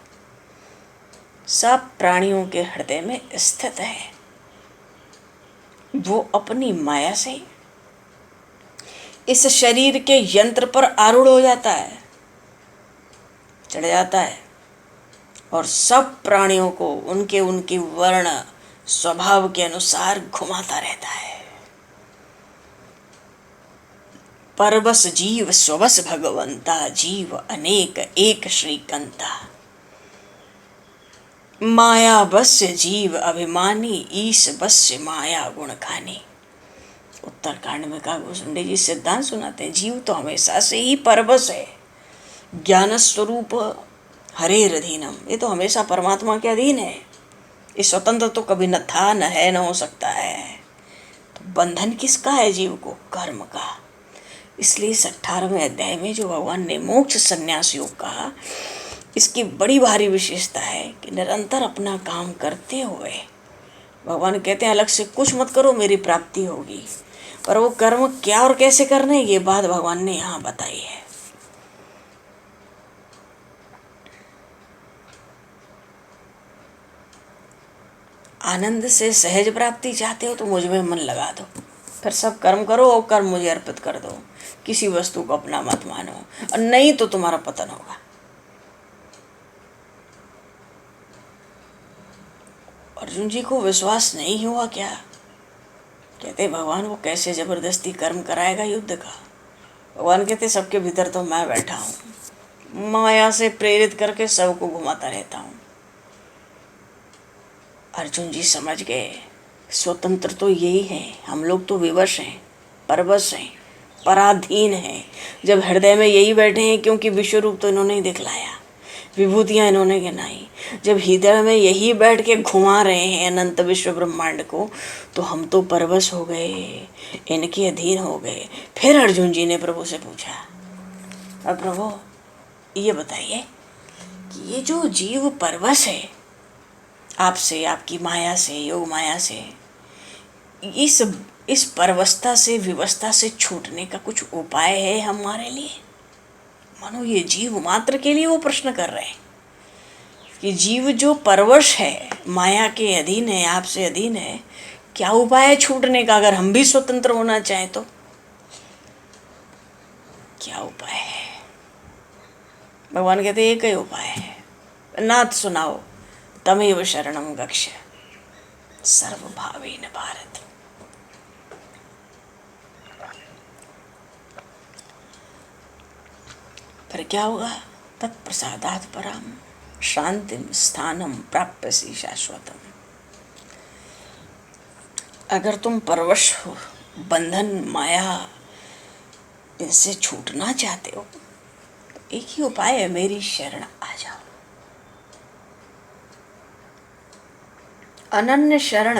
A: सब प्राणियों के हृदय में स्थित है। वो अपनी माया से इस शरीर के यंत्र पर आरूढ़ हो जाता है, चढ़ जाता है, और सब प्राणियों को उनके उनके वर्ण स्वभाव के अनुसार घुमाता रहता है। परबस जीव स्वबस भगवंता, जीव अनेक एक श्रीकंता। माया बस्य जीव अभिमानी, ईश बस्य माया गुण खानी। उत्तरकांड में कहा घुसुंडे जी सिद्धांत सुनाते हैं, जीव तो हमेशा से ही परबस है, ज्ञान स्वरूप हरेर अधीनम, ये तो हमेशा परमात्मा के अधीन है। ये स्वतंत्र तो कभी न था, न है, न हो सकता है। तो बंधन किसका है? जीव को, कर्म का। इसलिए इस 18वें अध्याय में जो भगवान ने मोक्ष संन्यास योग कहा, इसकी बड़ी भारी विशेषता है कि निरंतर अपना काम करते हुए भगवान कहते हैं अलग से कुछ मत करो, मेरी प्राप्ति होगी। पर वो कर्म क्या और कैसे करने, ये बात भगवान ने यहाँ बताई है। आनंद से सहज प्राप्ति चाहते हो तो मुझ में मन लगा दो, फिर सब कर्म करो और कर्म मुझे अर्पित कर दो, किसी वस्तु को अपना मत मानो, और नहीं तो तुम्हारा पतन होगा। अर्जुन जी को विश्वास नहीं हुआ क्या? कहते भगवान वो कैसे जबरदस्ती कर्म कराएगा युद्ध का। भगवान कहते सबके भीतर तो मैं बैठा हूँ, माया से प्रेरित करके सबको घुमाता रहता हूँ। अर्जुन जी समझ गए स्वतंत्र तो यही है, हम लोग तो विवश हैं, परवश हैं, पराधीन हैं। जब हृदय में यही बैठे हैं, क्योंकि विश्व रूप तो इन्होंने ही दिखलाया, विभूतियाँ इन्होंने गिनाई, जब हृदय में यही बैठ के घुमा रहे हैं अनंत विश्व ब्रह्मांड को, तो हम तो परवश हो गए, इनके अधीन हो गए। फिर अर्जुन जी ने प्रभु से पूछा, अब प्रभु ये बताइए कि ये जो जीव परवश है आपसे, आपकी माया से, योग माया से, इस परवस्था से, विवस्था से छूटने का कुछ उपाय है हमारे लिए? मानो ये जीव मात्र के लिए वो प्रश्न कर रहे हैं कि जीव जो परवश है, माया के अधीन है, आपसे अधीन है, क्या उपाय है छूटने का? अगर हम भी स्वतंत्र होना चाहें तो क्या उपाय है? भगवान कहते एक ही उपाय है, नाथ सुनाओ, तमेव शरणम गच्छ सर्वभावेन भारत। फिर क्या होगा? तत्प्रसादात् परम शांतिम स्थानम प्राप्यसि शाश्वतम। अगर तुम परवश हो, बंधन माया इनसे छूटना चाहते हो, तो एक ही उपाय है, मेरी शरण आ जाओ। अनन्य शरण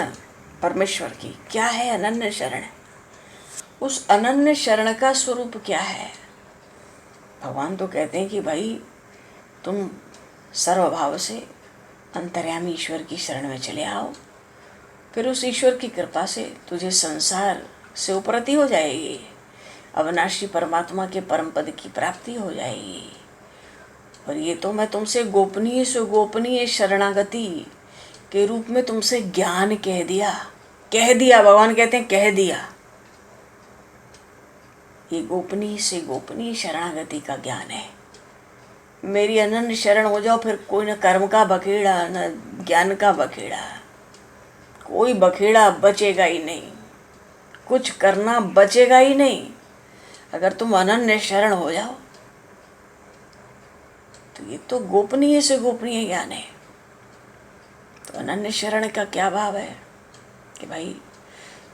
A: परमेश्वर की क्या है? अनन्य शरण। उस अनन्य शरण का स्वरूप क्या है? भगवान तो कहते हैं कि भाई तुम सर्वभाव से अंतर्यामी ईश्वर की शरण में चले आओ, फिर उस ईश्वर की कृपा से तुझे संसार से उपरति हो जाएगी, अविनाशी परमात्मा के परम पद की प्राप्ति हो जाएगी। और ये तो मैं तुमसे गोपनीय से गोपनीय शरणागति के रूप में तुमसे ज्ञान कह दिया। भगवान कहते हैं कह दिया। ये गोपनीय से गोपनीय शरणागति का ज्ञान है। मेरी अनन्य शरण हो जाओ, फिर कोई न कर्म का बखेड़ा न ज्ञान का बखेड़ा, कोई बखेड़ा बचेगा ही नहीं, कुछ करना बचेगा ही नहीं। अगर तुम अनन्य शरण हो जाओ तो ये तो गोपनीय से गोपनीय ज्ञान है। तो अनन्य शरण का क्या भाव है कि भाई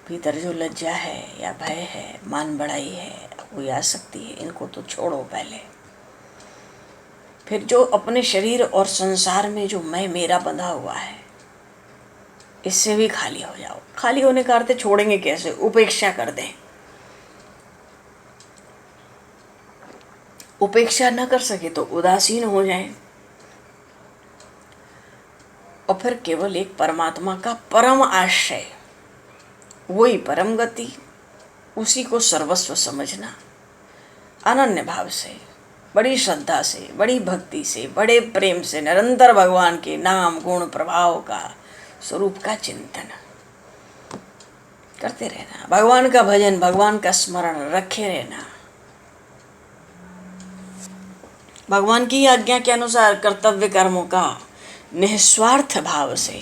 A: भीतर जो लज्जा है या भय है, मान बढ़ाई है, वो आ सकती है, इनको तो छोड़ो पहले। फिर जो अपने शरीर और संसार में जो मैं मेरा बंधा हुआ है, इससे भी खाली हो जाओ। खाली होने का अर्थ छोड़ेंगे कैसे? उपेक्षा कर दें। उपेक्षा न कर सके तो उदासीन हो जाएं, और फिर केवल एक परमात्मा का परम आश्रय, वही परम गति, उसी को सर्वस्व समझना, अनन्य भाव से, बड़ी श्रद्धा से, बड़ी भक्ति से, बड़े प्रेम से निरंतर भगवान के नाम गुण प्रभाव का स्वरूप का चिंतन करते रहना, भगवान का भजन, भगवान का स्मरण रखे रहना, भगवान की आज्ञा के अनुसार कर्तव्य कर्मों का निस्वार्थ भाव से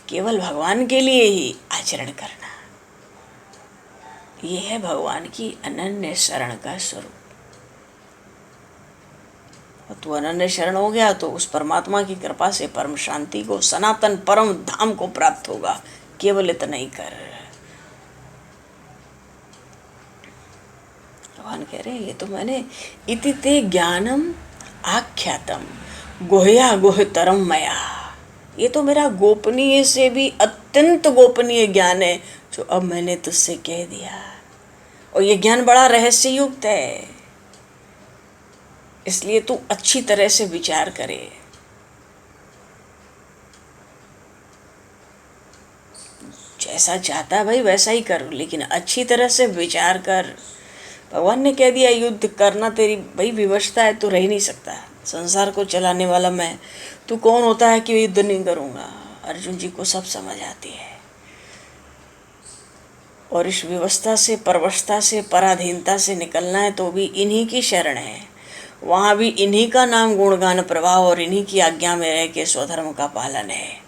A: केवल भगवान के लिए ही आचरण करना। यह है भगवान की अनन्य शरण का स्वरूप। और तू अनन्य शरण हो गया तो उस परमात्मा की कृपा से परम शांति को, सनातन परम धाम को प्राप्त होगा। केवल इतना ही कर। भगवान कह रहे ये तो मैंने इति ते ज्ञानम आख्यातम गुह्या गुह्यतरम मया, ये तो मेरा गोपनीय से भी अत्यंत गोपनीय ज्ञान है जो अब मैंने तुझसे कह दिया। और ये ज्ञान बड़ा रहस्य युक्त है, इसलिए तू अच्छी तरह से विचार करे। जैसा चाहता है भाई वैसा ही कर, लेकिन अच्छी तरह से विचार कर। भगवान ने कह दिया युद्ध करना तेरी भाई विवशता है, तू रह ही नहीं सकता। संसार को चलाने वाला मैं, तू कौन होता है कि युद्ध नहीं करूँगा। अर्जुन जी को सब समझ आती है। और इस व्यवस्था से, परवशता से, पराधीनता से निकलना है तो भी इन्हीं की शरण है। वहाँ भी इन्हीं का नाम गुणगान प्रवाह और इन्हीं की आज्ञा में रह के स्वधर्म का पालन है।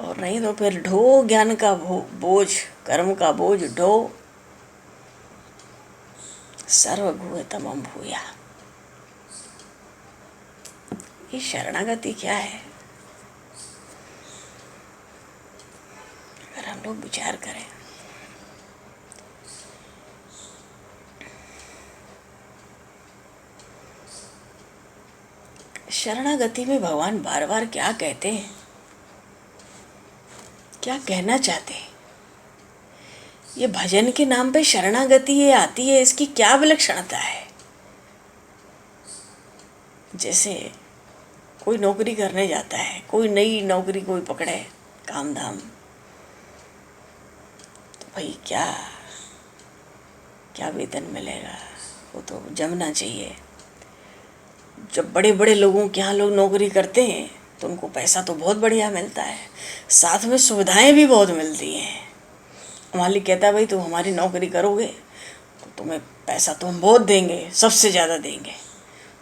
A: और नहीं तो फिर ढो ज्ञान का बोझ, कर्म का बोझ ढो, सर्वभूतमं भूया। ये शरणागति क्या है? अगर हम लोग विचार करें, शरणागति में भगवान बार बार क्या कहते हैं, क्या कहना चाहते हैं? ये भजन के नाम पे शरणागति ये आती है, इसकी क्या विलक्षणता है? जैसे कोई नौकरी करने जाता है, कोई नई नौकरी कोई पकड़े, काम धाम, तो भाई क्या क्या वेतन मिलेगा, वो तो जमना चाहिए। जब बड़े बड़े लोगों के यहाँ लोग नौकरी करते हैं तो उनको पैसा तो बहुत बढ़िया मिलता है, साथ में सुविधाएं भी बहुत मिलती हैं। मालिक कहता है भाई तुम हमारी नौकरी करोगे तो तुम्हें पैसा तो हम बहुत देंगे, सबसे ज़्यादा देंगे,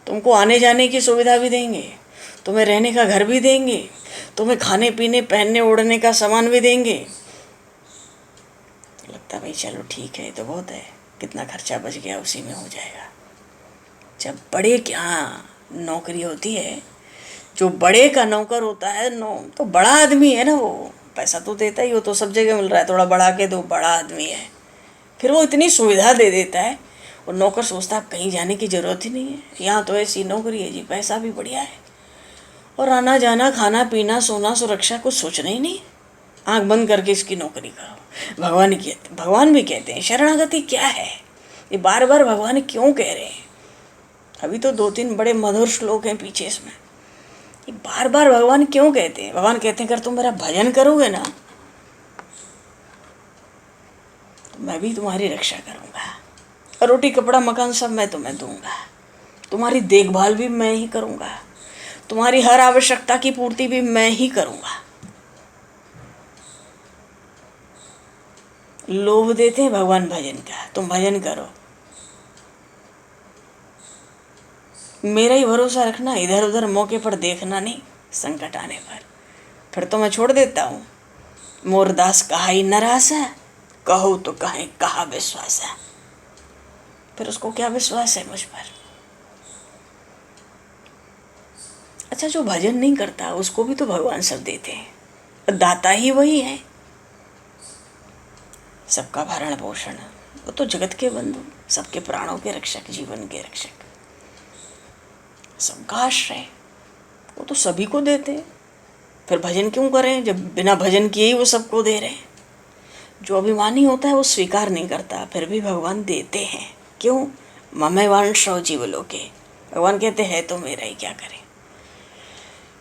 A: तुमको आने जाने की सुविधा भी देंगे, तुम्हें रहने का घर भी देंगे, तुम्हें खाने पीने पहनने ओढ़ने का सामान भी देंगे। लगता भाई चलो ठीक है, तो बहुत है, कितना खर्चा बच गया उसी में हो जाएगा। जब बड़े के यहाँ नौकरी होती है, जो बड़े का नौकर होता है तो बड़ा आदमी है ना, वो पैसा तो देता ही, वो तो सब जगह मिल रहा है, थोड़ा बढ़ा के दो, बड़ा आदमी है। फिर वो इतनी सुविधा दे देता है और नौकर सोचता है कहीं जाने की ज़रूरत ही नहीं है, यहाँ तो ऐसी नौकरी है जी, पैसा भी बढ़िया है और आना जाना खाना पीना सोना सुरक्षा कुछ सोचना ही नहीं, आंख बंद करके इसकी नौकरी करो। भगवान भी कहते हैं शरणागति क्या है, ये बार बार भगवान क्यों कह रहे हैं? अभी तो 2-3 बड़े मधुर श्लोक हैं पीछे इसमें, ये बार बार भगवान क्यों कहते हैं? भगवान कहते हैं अगर तुम मेरा भजन करोगे ना तो मैं भी तुम्हारी रक्षा करूँगा, और रोटी कपड़ा मकान सब मैं तुम्हें दूंगा, तुम्हारी देखभाल भी मैं ही करूँगा, तुम्हारी हर आवश्यकता की पूर्ति भी मैं ही करूँगा। लोभ देते हैं भगवान भजन का, तुम भजन करो, मेरा ही भरोसा रखना, इधर उधर मौके पर देखना नहीं, संकट आने पर फिर तो मैं छोड़ देता हूँ। मोरदास कहाई नरासा, कहो तो कहें कहा विश्वास है। फिर उसको क्या विश्वास है मुझ पर? अच्छा, जो भजन नहीं करता उसको भी तो भगवान सब देते हैं, दाता ही वही है, सबका भरण पोषण, वो तो जगत के बंधु, सबके प्राणों के रक्षक, जीवन के रक्षक, सबका आश्रय, वो तो सभी को देते हैं। फिर भजन क्यों करें जब बिना भजन किए ही वो सबको दे रहे हैं? जो अभिमानी होता है वो स्वीकार नहीं करता, फिर भी भगवान देते हैं। क्यों? ममैवांशो जीवलोके, भगवान कहते हैं तो मेरा ही, क्या करें।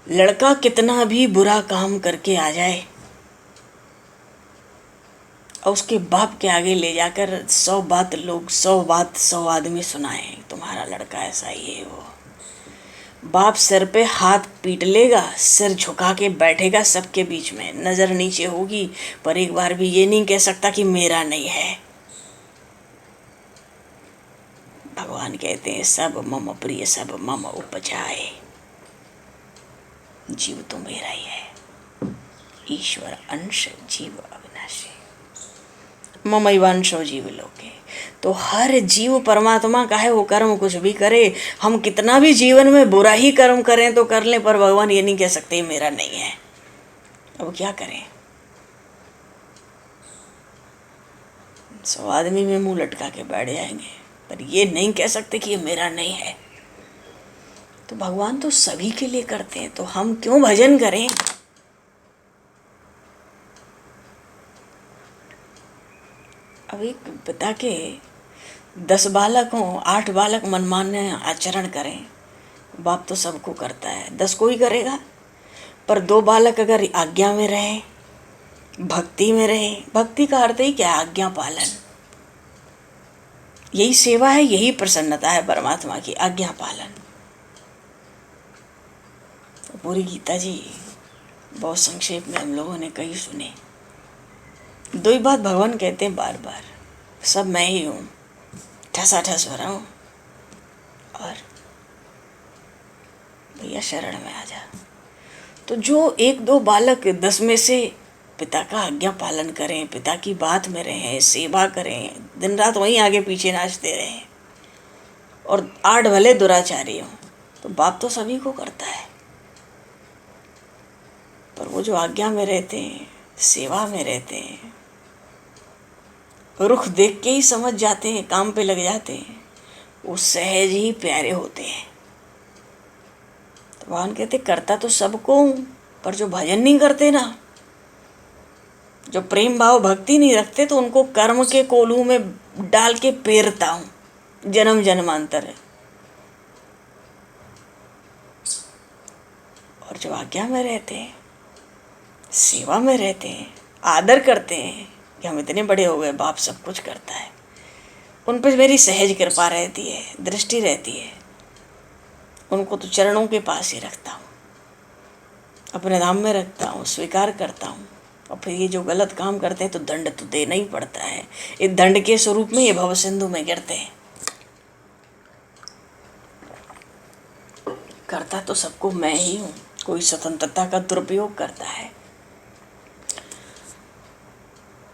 A: लड़का कितना भी बुरा काम करके आ जाए और उसके बाप के आगे ले जाकर 100 बात 100 आदमी सुनाए, तुम्हारा लड़का ऐसा ही है, वो बाप सिर पे हाथ पीट लेगा, सिर झुका के बैठेगा सबके बीच में, नज़र नीचे होगी, पर एक बार भी ये नहीं कह सकता कि मेरा नहीं है। भगवान कहते हैं सब मम प्रिय, सब मम उपजाए, जीव तो मेरा ही है, ईश्वर अंश जीव अविनाशी, ममैवांशो जीव लोके। तो हर जीव परमात्मा का है, वो कर्म कुछ भी करे, हम कितना भी जीवन में बुरा ही कर्म करें तो कर लें, पर भगवान ये नहीं कह सकते मेरा नहीं है। अब क्या करें? 100 आदमी में मुंह लटका के बैठ जाएंगे, पर ये नहीं कह सकते कि ये मेरा नहीं है। तो भगवान तो सभी के लिए करते हैं, तो हम क्यों भजन करें? अब एक पिता के 10 बालक हों, 8 बालक मनमान्य आचरण करें, बाप तो सबको करता है, 10 को ही करेगा, पर दो बालक अगर आज्ञा में रहे, भक्ति में रहे, भक्ति का अर्थ ही क्या है? आज्ञा पालन। यही सेवा है, यही प्रसन्नता है परमात्मा की, आज्ञा पालन। तो पूरी गीता जी बहुत संक्षेप में हम लोगों ने कही सुने। दो ही बात भगवान कहते हैं बार बार, सब मैं ही हूँ, ठसाठस भरा हूँ, और भैया शरण में आ जा। तो जो एक दो बालक 10 में से पिता का आज्ञा पालन करें, पिता की बात में रहें, सेवा करें, दिन रात वहीं आगे पीछे नाचते रहें, और 8 भले दुराचारी हों, तो बाप तो सभी को करता है। पर वो जो आज्ञा में रहते हैं, सेवा में रहते हैं, रुख देख के ही समझ जाते हैं, काम पे लग जाते हैं, वो सहज ही प्यारे होते हैं। तो भगवान कहते करता तो सबको हूँ, पर जो भजन नहीं करते ना, जो प्रेम भाव भक्ति नहीं रखते, तो उनको कर्म के कोलू में डाल के पेरता हूँ जन्म जन्मांतर है। और जो आज्ञा में रहते हैं, सेवा में रहते हैं, आदर करते हैं कि हम इतने बड़े हो गए, बाप सब कुछ करता है, उन पर मेरी सहज कृपा रहती है, दृष्टि रहती है। उनको तो चरणों के पास ही रखता हूँ, अपने धाम में रखता हूँ, स्वीकार करता हूँ। और फिर ये जो गलत काम करते हैं तो दंड तो देना ही पड़ता है। इस दंड के स्वरूप में ये भव सिंधु में गिरते हैं। करता तो सबको मैं ही हूँ। कोई स्वतंत्रता का दुरुपयोग करता है,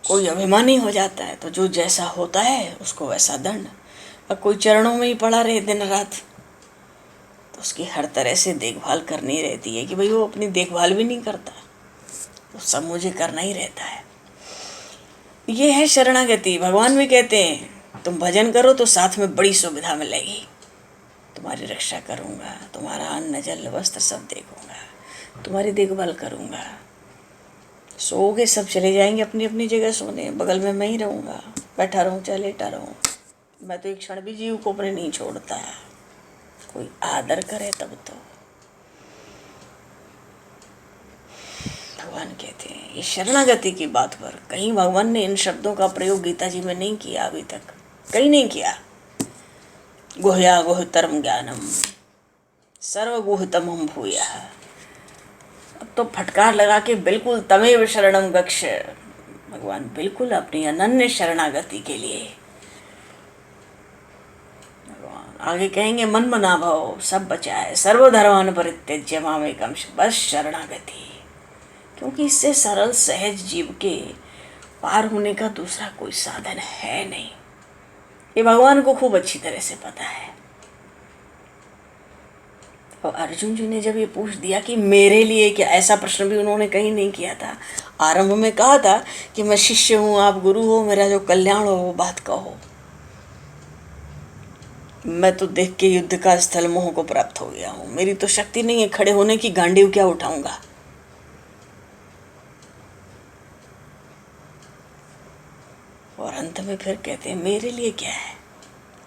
A: कोई अभिमानी हो जाता है, तो जो जैसा होता है उसको वैसा दंड। और कोई चरणों में ही पड़ा रहे दिन रात, तो उसकी हर तरह से देखभाल करनी रहती है कि भाई वो अपनी देखभाल भी नहीं करता, तो सब मुझे करना ही रहता है। ये है शरणागति। भगवान भी कहते हैं तुम भजन करो तो साथ में बड़ी सुविधा मिलेगी, तुम्हारी रक्षा करूँगा, तुम्हारा अन्न जल वस्त्र सब देखूँगा, तुम्हारी देखभाल करूँगा। सोओगे सब चले जाएंगे अपनी अपनी जगह सोने, बगल में मैं ही रहूँगा, बैठा रहूँ चाहे लेटा रहूँ। मैं तो एक क्षण भी जीव को अपने नहीं छोड़ता। कोई आदर करे तब तो। भगवान कहते हैं ये शरणागति की बात पर कहीं भगवान ने इन शब्दों का प्रयोग गीता जी में नहीं किया, अभी तक कहीं नहीं किया। गुह्या गुह्यतरम ज्ञानम सर्वगुह्यतमं भूयः। अब तो फटकार लगा के बिल्कुल तमेव शरणम गच्छ। भगवान बिल्कुल अपनी अनन्य शरणागति के लिए भगवान आगे कहेंगे मन मना भव सब बचा है, सर्वधर्मान परित्यज्य मामेकम, बस शरणागति। क्योंकि इससे सरल सहज जीव के पार होने का दूसरा कोई साधन है नहीं। ये भगवान को खूब अच्छी तरह से पता है। और अर्जुन जी ने जब ये पूछ दिया कि मेरे लिए क्या, ऐसा प्रश्न भी उन्होंने कहीं नहीं किया था। आरंभ में कहा था कि मैं शिष्य हूँ, आप गुरु हो, मेरा जो कल्याण हो वो बात कहो। मैं तो देख के युद्ध का स्थल मोह को प्राप्त हो गया हूँ, मेरी तो शक्ति नहीं है खड़े होने की, गांडीव क्या उठाऊंगा। और अंत में फिर कहते हैं मेरे लिए क्या है।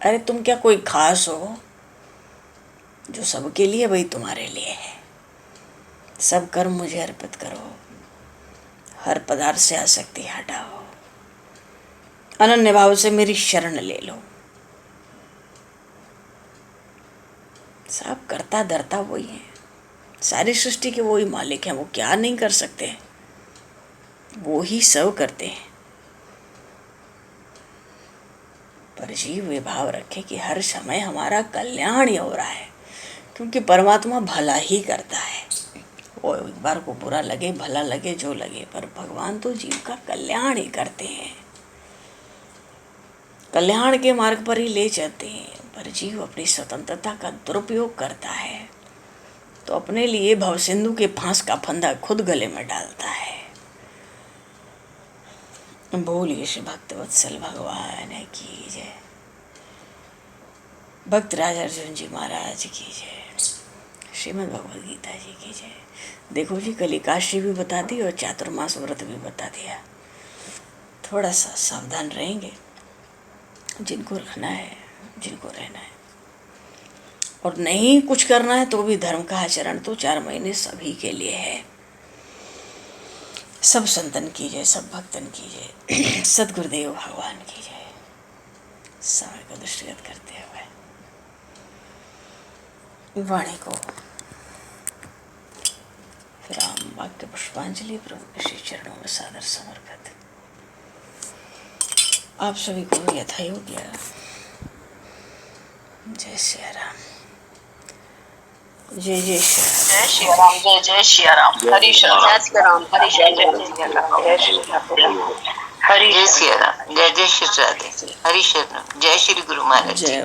A: अरे तुम क्या कोई खास हो जो सबके लिए, वही तुम्हारे लिए है। सब कर्म मुझे अर्पित करो, हर पदार्थ से आसक्ति हटाओ, अनन्य भाव से मेरी शरण ले लो। सब करता धरता वही है, सारी सृष्टि के वही मालिक हैं। वो क्या नहीं कर सकते, वो ही सब करते हैं। पर जीव वे भाव रखे कि हर समय हमारा कल्याण ही हो रहा है, क्योंकि परमात्मा भला ही करता है। वो एक बार को बुरा लगे भला लगे जो लगे, पर भगवान तो जीव का कल्याण ही करते हैं, कल्याण के मार्ग पर ही ले जाते हैं। पर जीव अपनी स्वतंत्रता का दुरुपयोग करता है तो अपने लिए भवसिंधु के फांस का फंदा खुद गले में डालता है। बोलिए श्री भक्तवत्सल भगवान की जय। भक्त राज अर्जुन जी महाराज की जय। श्रीमद् भगवद गीता जी की जय। देखो जी कल एकादशी भी बता दी और चातुर्मास व्रत भी बता दिया। थोड़ा सा सावधान रहेंगे, जिनको रहना है जिनको रहना है, और नहीं कुछ करना है तो भी धर्म का आचरण तो 4 महीने सभी के लिए है। सब संतन की जय, सब भक्तन की जय, सदगुरुदेव भगवान की जय। समय को दृष्टिगत करते हुए वाणी को राम वाक्य पुष्पांजलि प्रभु के श्री चरणों में सादर समर्पित। आप सभी को यथा योग्य जय श्री राम, जय जय श्री
B: जय श्री राम, जय जय श्री राम, हरि शरण, जय श्री राम, हरि शरण, जय श्री राम, जय श्री राम, हरि
C: जय श्री राम, जय जय श्री राधे, हरि शरण, जय श्री गुरु महाराज जी।
A: जय।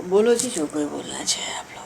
A: बोलो जी जो कोई बोलना चाहे आप लोग।